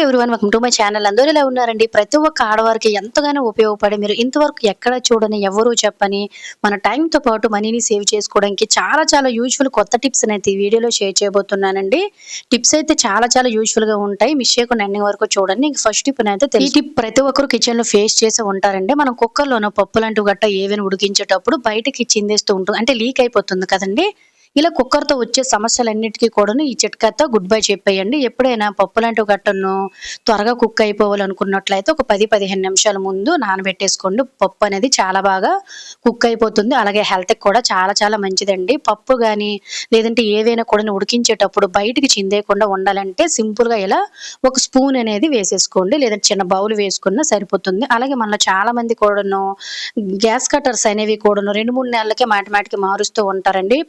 Everyone, welcome to my channel. అందరూ ఎలా ఉన్నారండి? ప్రతి ఒక్క ఆడవారికి ఎంతగానో ఉపయోగపడి మీరు ఇంతవరకు ఎక్కడ చూడని ఎవరు చెప్పని మన టైంతో పాటు మనీని సేవ్ చేసుకోవడానికి చాలా చాలా యూజ్ఫుల్ కొత్త టిప్స్ అయితే ఈ వీడియోలో షేర్ చేయబోతున్నానండి. టిప్స్ అయితే చాలా చాలా యూజ్ఫుల్ గా ఉంటాయి. మిస్ చేయకుండా ఎండింగ్ వరకు చూడండి. ఇంక ఫస్ట్ టిప్ అయితే ఈ టిప్ ప్రతి ఒక్కరు కిచెన్ లో ఫేస్ చేసి ఉంటారండి. మనం కుక్కర్లోనో పప్పు లాంటి గట్ట ఏవైనా ఉడికించేటప్పుడు బయటకి చిందేస్తూ ఉంటుంది, అంటే లీక్ అయిపోతుంది కదండి. ఇలా కుక్కర్తో వచ్చే సమస్యలన్నిటికీ కూడాను ఈ చిట్కాతో గుడ్ బై చెప్పేయండి. ఎప్పుడైనా పప్పు లాంటి గట్టను త్వరగా కుక్ అయిపోవాలనుకున్నట్లయితే ఒక 10-15 నిమిషాల ముందు నానబెట్టేసుకోండి. పప్పు అనేది చాలా బాగా కుక్ అయిపోతుంది. అలాగే హెల్త్కి కూడా చాలా చాలా మంచిదండి. పప్పు కానీ లేదంటే ఏవైనా కూడా ఉడికించేటప్పుడు బయటికి చిందేయకుండా ఉండాలంటే సింపుల్గా ఇలా ఒక స్పూన్ అనేది వేసేసుకోండి, లేదంటే చిన్న బౌల్ వేసుకున్నా సరిపోతుంది. అలాగే మనలో చాలా మంది కూడాను గ్యాస్ కట్టర్స్ అనేవి కూడాను 2-3 నెలలకే మాటిమాటికి మారుస్తూ ఉంటారండి.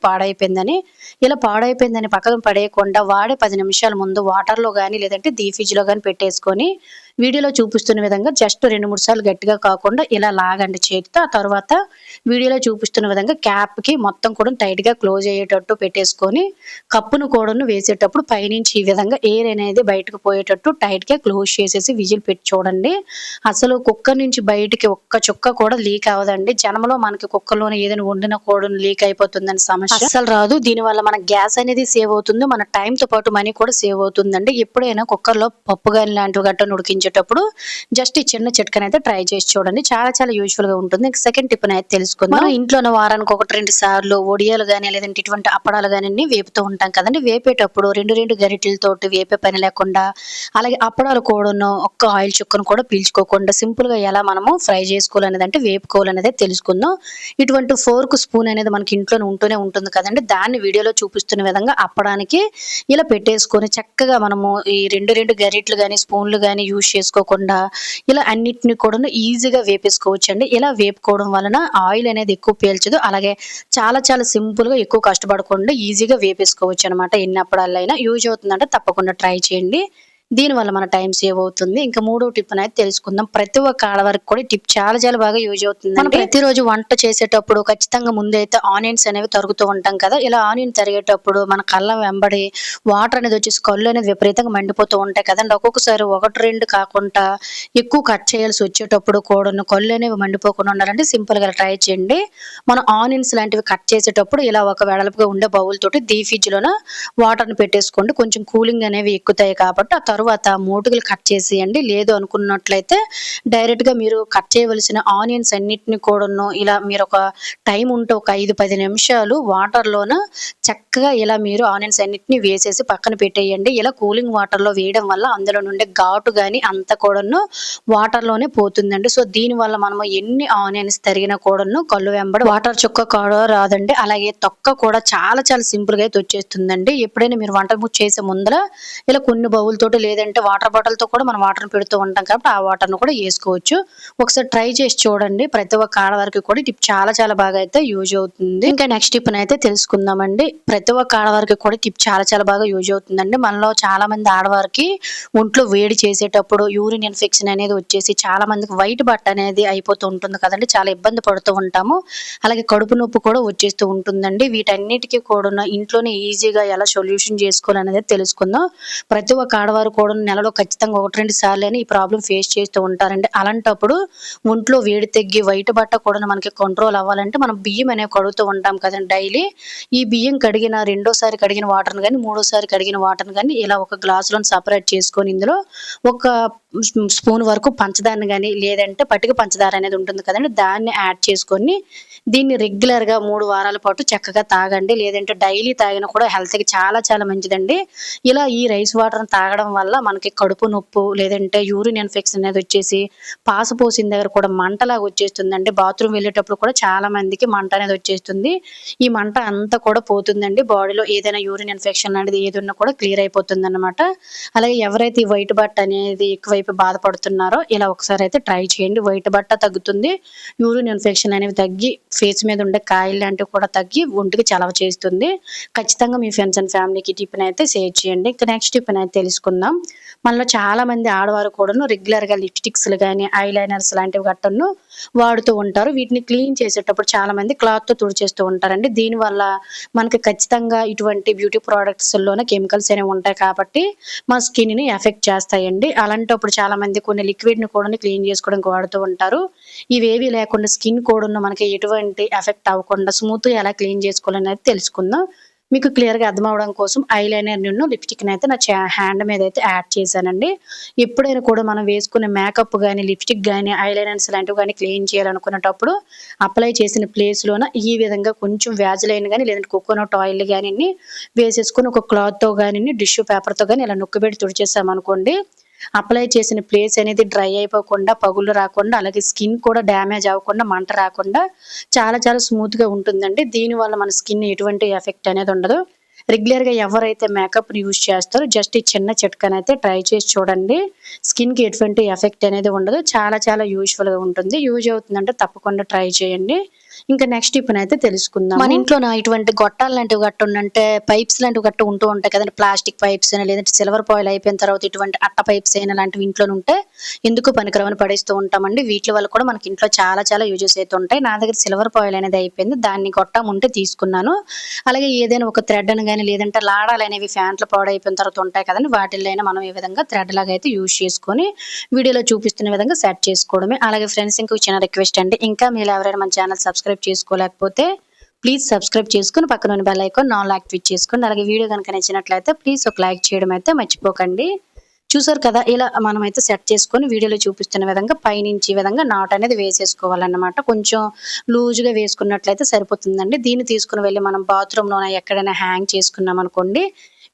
ఇలా పాడైపోయిందని పక్కన పడేయకుండా వాడే 10 నిమిషాల ముందు వాటర్లో కానీ లేదంటే ఫ్రిడ్జ్ లో కానీ పెట్టేసుకొని వీడియోలో చూపిస్తున్న విధంగా జస్ట్ 2-3 సార్లు గట్టిగా కాకుండా ఇలా లాగండి చేతితో. ఆ తర్వాత వీడియోలో చూపిస్తున్న విధంగా క్యాప్ కి మొత్తం కూడా టైట్ గా క్లోజ్ అయ్యేటట్టు పెట్టేసుకొని కప్పును కూడా వేసేటప్పుడు పైనుంచి ఈ విధంగా ఎయిర్ అనేది బయటకు పోయేటట్టు టైట్ గా క్లోజ్ చేసేసి విజిల్ పెట్టి చూడండి. అసలు కుక్కర్ నుంచి బయటికి ఒక్క చుక్క కూడా లీక్ అవ్వదండి. జనంలో మనకి కుక్కర్లోనే ఏదైనా వండిన కూడా లీక్ అయిపోతుందని సమస్య అసలు రాదు. దీనివల్ల మన గ్యాస్ అనేది సేవ్ అవుతుంది, మన టైం తో పాటు మనీ కూడా సేవ్ అవుతుందండి. ఎప్పుడైనా కుక్కర్ లో పప్పు గాని లాంటివి గట్ట ఉడికించేటప్పుడు జస్ట్ ఈ చిన్న చిట్కని అయితే ట్రై చేసి చూడండి. చాలా చాలా యూజ్ఫుల్ గా ఉంటుంది. సెకండ్ టిప్ అయితే తెలుసుకుందాం. మనం ఇంట్లోనే వారానికి 1-2 సార్లు ఒడియాలు గానీ లేదంటే ఇటువంటి అప్పడాలు గానీ వేపుతూ ఉంటాం కదండి. వేపేటప్పుడు 2 గరిటెలతోటి వేపే పని లేకుండా, అలాగే అప్పడాలు కూడా ఒక్క ఆయిల్ చుక్కను కూడా పీల్చుకోకుండా సింపుల్ గా ఎలా మనము ఫ్రై చేసుకోవాలనేది అంటే వేపుకోవాలనేది తెలుసుకుందాం. ఇటువంటి ఫోర్క్ స్పూన్ అనేది మనకి ఇంట్లోనే ఉంటూనే ఉంటుంది కదండి. దాన్ని వీడియోలో చూపిస్తున్న విధంగా అప్పడానికి ఇలా పెట్టేసుకొని చక్కగా మనము ఈ 2 గరిటెలు కానీ స్పూన్లు కానీ యూజ్ చేసుకోకుండా ఇలా అన్నిటిని కూడా ఈజీగా వేపేసుకోవచ్చు అండి. ఇలా వేపుకోవడం వలన ఆయిల్ అనేది ఎక్కువ పీల్చదు. అలాగే చాలా చాలా సింపుల్ గా ఎక్కువ కష్టపడకుండా ఈజీగా వేపేసుకోవచ్చు అనమాట. ఎన్ని అప్పడాలైనా యూజ్ అవుతుందంటే తప్పకుండా ట్రై చేయండి. దీనివల్ల మన టైం సేవ్ అవుతుంది. ఇంకా మూడో టిప్ అయితే తెలుసుకుందాం. ప్రతి ఒక్క ఆడవారికి కూడా టిప్ చాలా చాలా బాగా యూజ్ అవుతుంది. మనం ప్రతిరోజు వంట చేసేటప్పుడు ఖచ్చితంగా ముందైతే ఆనియన్స్ అనేవి తరుగుతూ ఉంటాం కదా. ఇలా ఆనియన్ తరిగేటప్పుడు మన కళ్ళ వెంబడి వాటర్ అనేది వచ్చేసి కళ్ళు అనేది విపరీతంగా మండిపోతూ ఉంటాయి కదండి. ఒక్కొక్కసారి 1-2 కాకుండా ఎక్కువ కట్ చేయాల్సి వచ్చేటప్పుడు కూడా కళ్ళు అనేవి మండిపోకుండా ఉండాలంటే సింపుల్ గా ట్రై చేయండి. మనం ఆనియన్స్ లాంటివి కట్ చేసేటప్పుడు ఇలా ఒక వెడల్పుగా ఉండే బౌల్ తోటి ఫ్రిడ్జ్ లోన వాటర్ ని పెట్టేసుకోండి. కొంచెం కూలింగ్ అనేవి ఎక్కుతాయి కాబట్టి ఆ తర్వాత మోటుగులు కట్ చేసేయండి. లేదు అనుకున్నట్లయితే డైరెక్ట్ గా మీరు కట్ చేయవలసిన ఆనియన్స్ అన్నిటిని కూడా ఇలా మీరు ఒక టైం ఉంటే ఒక 5-10 నిమిషాలు వాటర్ లోన చక్కగా ఇలా మీరు ఆనియన్స్ అన్నిటిని వేసేసి పక్కన పెట్టేయండి. ఇలా కూలింగ్ వాటర్ లో వేయడం వల్ల అందులో నుండి ఘాటు గాని అంత కూడాను వాటర్ లోనే పోతుందండి. సో దీని వల్ల మనము ఎన్ని ఆనియన్స్ తరిగినా కూడాను కళ్ళు వెంబడి వాటర్ చుక్క కూడా రాదండి. అలాగే తొక్క కూడా చాలా చాలా సింపుల్ గా అయితే వచ్చేస్తుందండి. ఎప్పుడైనా మీరు వంట చేసే ముందర ఇలా కొన్ని బౌల్ తోటి లేదంటే వాటర్ బాటిల్ తో కూడా మనం వాటర్ పెడుతూ ఉంటాం కాబట్టి ఆ వాటర్ ను కూడా వేసుకోవచ్చు. ఒకసారి ట్రై చేసి చూడండి. ప్రతి ఒక్క ఆడవారికి కూడా టిప్ చాలా చాలా బాగా అయితే యూజ్ అవుతుంది. ఇంకా నెక్స్ట్ టిప్ అయితే తెలుసుకుందామండి. ప్రతి ఒక్క ఆడవారికి కూడా టిప్ చాలా చాలా బాగా యూజ్ అవుతుందండి. మనలో చాలా మంది ఆడవారికి ఒంట్లో వేడి చేసేటప్పుడు యూరిన్ ఇన్ఫెక్షన్ అనేది వచ్చేసి చాలా మందికి వైట్ బట్ట అనేది అయిపోతూ ఉంటుంది కదండి. చాలా ఇబ్బంది పడుతూ ఉంటాము. అలాగే కడుపు నొప్పి కూడా వచ్చేస్తూ ఉంటుందండి. వీటన్నిటికీ కూడా ఇంట్లోనే ఈజీగా ఎలా సొల్యూషన్ చేసుకోవాలనేది తెలుసుకుందాం. ప్రతి ఒక్క ఆడవారు కూడా నెలలో ఖచ్చితంగా 1-2 సార్లు ఈ ప్రాబ్లం ఫేస్ చేస్తూ ఉంటారండి. అలాంటప్పుడు ఒంట్లో వేడి తగ్గి వైట్ బట్ట కూడా మనకి కంట్రోల్ అవ్వాలంటే మనం బియ్యం అనేవి కడుగుతూ ఉంటాం కదండి డైలీ. ఈ బియ్యం కడిగిన రెండోసారి కడిగిన వాటర్ని కానీ మూడోసారి కడిగిన వాటర్ని కానీ ఇలా ఒక గ్లాసులో సపరేట్ చేసుకొని ఇందులో ఒక స్పూన్ వరకు పంచదారని కానీ లేదంటే పటిక పంచదార అనేది ఉంటుంది కదండి, దాన్ని యాడ్ చేసుకొని దీన్ని రెగ్యులర్ గా 3 వారాల పాటు చక్కగా తాగండి. లేదంటే డైలీ తాగినా కూడా హెల్త్ కి చాలా చాలా మంచిదండి. ఇలా ఈ రైస్ వాటర్ తాగడం వల్ల మనకి కడుపు నొప్పు లేదంటే యూరిన్ ఇన్ఫెక్షన్ అనేది వచ్చేసి పాసపోసిన దగ్గర కూడా మంటలాగా వచ్చేస్తుందండి. బాత్రూమ్ వెళ్ళేటప్పుడు కూడా చాలా మందికి మంట అనేది వచ్చేస్తుంది. ఈ మంట అంతా కూడా పోతుందండి. బాడీలో ఏదైనా యూరిన్ ఇన్ఫెక్షన్ అనేది ఏదన్నా కూడా క్లియర్ అయిపోతుంది అనమాట. అలాగే ఎవరైతే ఈ వైట్ బట్ట అనేది ఎక్కువైపు బాధపడుతున్నారో ఇలా ఒకసారి అయితే ట్రై చేయండి. వైట్ బట్ట తగ్గుతుంది, యూరిన్ ఇన్ఫెక్షన్ అనేవి తగ్గి ఫేస్ మీద ఉండే కాయలు లాంటివి కూడా తగ్గి ఒంటికి చలవ చేస్తుంది. ఖచ్చితంగా మీ ఫ్రెండ్స్ అండ్ ఫ్యామిలీకి టిప్ అయితే షేర్ చేయండి. ఇంకా నెక్స్ట్ టిప్ అయితే తెలుసుకుందాం. ఉంటాం. మనలో చాలా మంది ఆడవారు కూడాను రెగ్యులర్‌గా లిప్‌స్టిక్స్‌లు గాని, ఐలైనర్స్ లాంటివి గట్రను వాడుతూ ఉంటారు. వీటిని క్లీన్ చేసేటప్పుడు చాలా మంది క్లాత్‌తో తుడిచేస్తూ ఉంటారండి. దీనివల్ల మనకి ఖచ్చితంగా ఇటువంటి బ్యూటీ ప్రొడక్ట్స్‌లోనే కెమికల్స్ అనేవి ఉంటాయి కాబట్టి మా స్కిన్‌ని ఎఫెక్ట్ చేస్తాయండి. అలాంటప్పుడు చాలా మంది కొన్ని లిక్విడ్‌ని కూడాను క్లీన్ చేసుకోవడానికి వాడుతూ ఉంటారు. ఇవేవి లేకుండా స్కిన్ కూడాను మనకి ఎటువంటి ఎఫెక్ట్ అవ్వకుండా స్మూత్‌గా ఎలా క్లీన్ చేసుకోవాలనేది తెలుసుకుందాం. మీకు క్లియర్‌గా అర్థమవ్వడం కోసం ఐలైనర్‌నును, లిప్‌స్టిక్‌నైతే నా హ్యాండ్ మీదైతే యాడ్ చేశానండి. ఎప్పుడైనా కూడా మనం వేసుకునే మేకప్ గాని, లిప్‌స్టిక్ గాని, ఐలైనర్స్ లాంటివి గాని క్లీన్ చేయాలనుకునేటప్పుడు అప్లై చేసిన ప్లేస్‌లోన ఈ విధంగా కొంచెం వ్యాజ్‌లైన్ గాని, లేదంటే కోకోనట్ ఆయిల్ గానిని వేసేసుకొని ఒక క్లాత్‌తో గానిని, టిష్యూ పేపర్‌తో గాని ఇలా నొక్కిబెట్టి తుడిచేసామనుకోండి, అప్లై చేసిన ప్లేస్ అనేది డ్రై అయిపోకుండా, పగుళ్ళు రాకుండా, అలాగే స్కిన్ కూడా డ్యామేజ్ అవ్వకుండా, మంట రాకుండా చాలా చాలా స్మూత్‌గా ఉంటుందండి. దీనివల్ల మన స్కిన్ ఎటువంటి ఎఫెక్ట్ అనేది ఉండదు. రెగ్యులర్‌గా ఎవరైతే మేకప్‌ని యూజ్ చేస్తారో జస్ట్ ఈ చిన్న చిట్కానైతే ట్రై చేసి చూడండి. స్కిన్‌కి ఎటువంటి ఎఫెక్ట్ అనేది ఉండదు. చాలా చాలా యూజ్‌ఫుల్‌గా ఉంటుంది. యూజ్ అవుతుందంటే తప్పకుండా ట్రై చేయండి. ఇంకా నెక్స్ట్ టిప్‌నైతే తెలుసుకుందాం. మన ఇంట్లోన ఇటువంటి గొట్టాలు లాంటివి గట్ట ఉండంటే పైప్స్ లాంటివి గట్ట ఉంటూ ఉంటాయి కదండీ. ప్లాస్టిక్ పైప్స్ అయినా లేదంటే సిల్వర్ ఫాయిల్ అయిపోయిన తర్వాత ఇటువంటి అట్ట పైప్స్ అయినా లాంటివి ఇంట్లోనే ఉంటే ఎందుకు పనికిరావని పడేస్తూ ఉంటామండి. వీట్లి వల్ల కూడా మనకి ఇంట్లో చాలా చాలా యూజెస్ అయితే ఉంటాయి. నా దగ్గర సిల్వర్ ఫాయిల్ అనేది అయిపోయింది. దాన్ని గొట్టం ఉంటే తీసుకున్నాను. అలాగే ఏదైనా ఒక థ్రెడ్ అని గాని లేదంటే లాడాలనేవి ఫ్యాంట్లు పాడైపోయిన తర్వాత ఉంటాయి కదండీ. వాటిల్లో అయినా మనం ఈ విధంగా థ్రెడ్ లాగా అయితే యూజ్ చేసుకొని వీడియోలో చూపిస్తున్న విధంగా సెట్ చేసుకోవడమే. అలాగే ఫ్రెండ్స్ ఇంకొక చిన్న రిక్వెస్ట్ అండి. ఇంకా మీరు ఎవరైనా మన ఛానల్ సబ్స్క్రైబ్ చేసుకోలేకపోతే ప్లీజ్ సబ్స్క్రైబ్ చేసుకొని పక్కన ఉన్న బెల్ ఐకాన్ ఆల్ యాక్టివేట్ చేసుకోండి. అలాగే వీడియో కనుక నచ్చినట్లయితే ప్లీజ్ ఒక లైక్ చేయడం అయితే మర్చిపోకండి. చూసారు కదా, ఇలా మనమైతే సెట్ చేసుకొని వీడియోలో చూపిస్తున్న విధంగా పైనుంచి ఈ విధంగా నాట్ అనేది వేసేసుకోవాలన్నమాట. కొంచెం లూజ్‌గా వేసుకున్నట్లయితే సరిపోతుందండి. దీన్ని తీసుకొని వెళ్లి మనం బాత్రూమ్‌లోన ఎక్కడైనా హ్యాంగ్ చేసుకున్నాం అనుకోండి,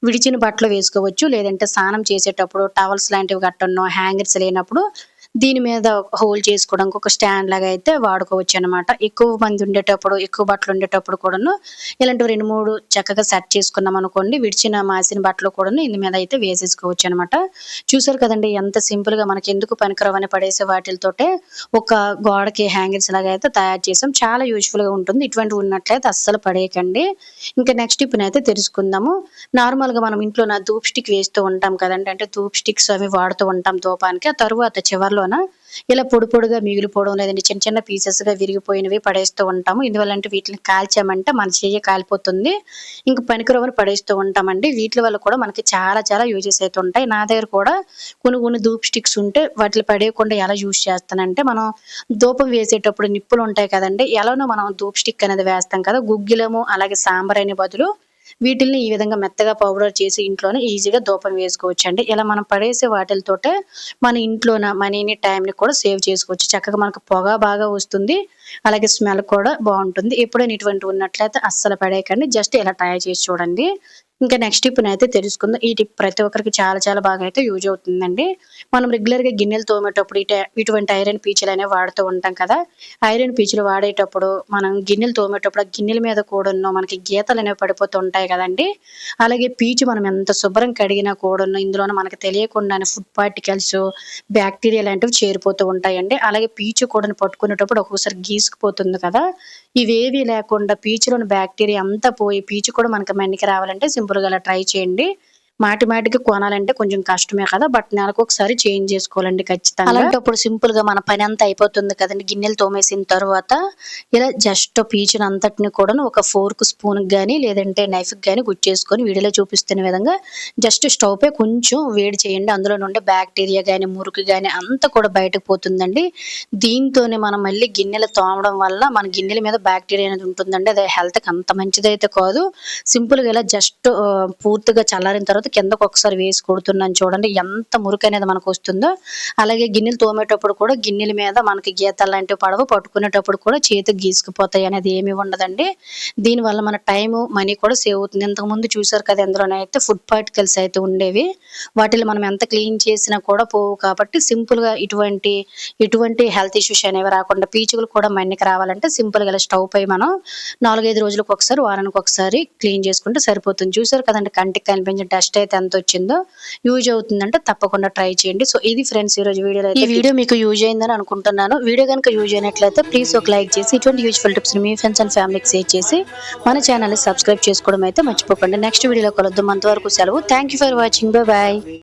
విడిచిన బట్టలు వేసుకోవచ్చు. లేదంటే స్నానం చేసేటప్పుడు టవల్స్ లాంటివి గట్టన్నో హ్యాంగర్స్ లేనప్పుడు దీని మీద హోల్డ్ చేసుకోవడానికి ఒక స్టాండ్ లాగా అయితే వాడుకోవచ్చనమాట. ఎక్కువ మంది ఉండేటప్పుడు, ఎక్కువ బట్టలు ఉండేటప్పుడు కూడాను ఇలాంటివి 2, 3 చక్కగా సెట్ చేసుకున్నామనుకోండి, విడిచిన, మాసిన బట్టలు కూడాను ఇందు మీద అయితే వేసేసుకోవచ్చనమాట. చూసారు కదండీ ఎంత సింపుల్‌గా మనకెందుకు పనికిరావని పడేసే వాటిలతోటే ఒక గోడకి హ్యాంగర్స్ లాగా అయితే తయారు చేసాం. చాలా యూజ్‌ఫుల్‌గా ఉంటుంది. ఇటువంటివి ఉన్నట్లయితే అస్సలు పడేయకండి. ఇంకా నెక్స్ట్ టిప్‌నైతే తెలుసుకుందాము. నార్మల్‌గా మనం ఇంట్లోన ధూప్ స్టిక్ వేస్తూ ఉంటాం కదండీ. అంటే ధూప్ స్టిక్స్ అవి వాడుతూ ఉంటాం ధూపానికి. ఆ తరువాత చివర్లోన ఇలా పొడి పొడిగా మిగిలిపోవడం, లేదంటే చిన్న చిన్న పీసెస్‌గా విరిగిపోయినవి పడేస్తూ ఉంటాము. ఎందువల్లంటే వీటిని కాల్చామంటే మన చెయ్యి కాలిపోతుంది. ఇంక పనికిరావని పడేస్తూ ఉంటామండి. వీట్లి వల్ల కూడా మనకి చాలా చాలా యూజెస్ అయితే ఉంటాయి. నా దగ్గర కూడా కొన్ని కొన్ని ధూప్ స్టిక్స్ ఉంటే వాటిని పడేయకుండా ఎలా యూజ్ చేస్తానంటే, మనం ధూపం వేసేటప్పుడు నిప్పులు ఉంటాయి కదండీ. ఎలానో మనం ధూప్ స్టిక్ అనేది వేస్తాం కదా. గుగ్గిలము అలాగే సాంబ్రాణి బదులు వీటిల్ని ఈ విధంగా మెత్తగా పౌడర్ చేసి ఇంట్లోనే ఈజీగా ధూపం వేసుకోవచ్చండి. ఇలా మనం పడేసే వాటిలతోటే మన ఇంట్లోన మనీని, టైంని కూడా సేవ్ చేసుకోవచ్చు. చక్కగా మనకు పొగ బాగా వస్తుంది. అలాగే స్మెల్ కూడా బావుంటుంది. ఎప్పుడైనా ఇటువంటివి ఉన్నట్లయితే అస్సలు పడేయకండి. జస్ట్ ఇలా ట్రై చేసి చూడండి. ఇంకా నెక్స్ట్ టిప్‌నైతే తెలుసుకుందాం. ఈ టిప్ ప్రతి ఒక్కరికి చాలా చాలా బాగా అయితే యూజ్ అవుతుందండి. మనం రెగ్యులర్‌గా గిన్నెలు తోమేటప్పుడు ఇటువంటి ఐరన్ పీచులనేవి వాడుతూ ఉంటాం కదా. ఐరన్ పీచులు వాడేటప్పుడు మనం గిన్నెలు తోమేటప్పుడు ఆ గిన్నెల మీద కూడాను మనకి గీతలనేవి పడిపోతూ ఉంటాయి కదండీ. అలాగే పీచు మనం ఎంత శుభ్రం కడిగినా కూడాను ఇందులోన మనకు తెలియకుండానే ఫుడ్ పార్టికల్స్, బ్యాక్టీరియా లాంటివి చేరిపోతూ ఉంటాయండి. అలాగే పీచు కూడాను పట్టుకునేటప్పుడు ఒక్కొక్కసారి గీసుకుపోతుంది కదా. ఇవేవీ లేకుండా పీచులోని బ్యాక్టీరియా అంతా పోయి పీచు కూడా మనకి మన్నికి రావాలంటే సింపుల్‌గా అలా ట్రై చేయండి. మాటి మాటికి కొనాలంటే కొంచెం కష్టమే కదా. బట్ నెలకొకసారి చేంజ్ చేసుకోవాలండి ఖచ్చితంగా. అలాంటప్పుడు సింపుల్‌గా మన పనంతా అయిపోతుంది కదండీ. గిన్నెలు తోమేసిన తరువాత ఇలా జస్ట్ పీచునంతటిని కూడాను ఒక ఫోర్క్, స్పూన్‌కి గాని లేదంటే నైఫ్‌కి గాని గుచ్చేసుకొని వీడియోలో చూపిస్తున్న విధంగా జస్ట్ స్టవ్ పై కొంచెం వేడి చేయండి. అందులో నుండి బ్యాక్టీరియా గాని, మురికి గాని అంతా కూడా బయటకు పోతుందండి. దీంతోనే మనం మళ్ళీ గిన్నెలు తోమడం వల్ల మన గిన్నెల మీద బ్యాక్టీరియా అనేది ఉంటుందండి. అది హెల్త్‌కి అంత మంచిదైతే కాదు. సింపుల్‌గా ఇలా జస్ట్ పూర్తిగా చల్లారిన తర్వాత కిందకు ఒకసారి వేసి కొడుతున్నాను చూడండి. ఎంత మురికి అనేది మనకు వస్తుందో. అలాగే గిన్నెలు తోమేటప్పుడు కూడా గిన్నెల మీద మనకి గీతలు లాంటివి పడవు. పట్టుకునేటప్పుడు కూడా చేతికి గీసుకుపోతాయి అనేది ఏమీ ఉండదండి. దీనివల్ల మన టైము, మనీ కూడా సేవ్ అవుతుంది. ఇంతకుముందు చూసారు కదా, ఇందులోనైతే ఫుడ్ పార్టికల్స్ అయితే ఉండేవి. వాటిని మనం ఎంత క్లీన్ చేసినా కూడా పోవు కాబట్టి సింపుల్‌గా ఎటువంటి హెల్త్ ఇష్యూస్ అనేవి రాకుండా పీచులు కూడా మన్నికి రావాలంటే సింపుల్‌గా ఇలా స్టవ్ పై మనం 4, 5 రోజులకు ఒకసారి, వారానికి ఒకసారి క్లీన్ చేసుకుంటే సరిపోతుంది. చూసారు కదండీ కంటికి కనిపించే డస్ట్ అయితే ఎంతొచ్చిందో. యూజ్ అవుతుందంటే తప్పకుండా ట్రై చేయండి. సో ఇది ఫ్రెండ్స్ ఈరోజు వీడియోలో అయితే. ఈ వీడియో మీకు యూజ్ అయిందని అనుకుంటున్నాను. వీడియో గనుక యూజ్ అయినట్లయితే ప్లీజ్ ఒక లైక్ చేసి ఇటువంటి యూజ్‌ఫుల్ టిప్స్‌ని మీ ఫ్రెండ్స్ అండ్ ఫ్యామిలీకి షేర్ చేసి మన ఛానల్‌ని సబ్స్క్రైబ్ చేసుకోవడం అయితే మర్చిపోకండి. నెక్స్ట్ వీడియోలో కలుద్దాం. అంతవరకు సెలవు. Thank you for watching. By by.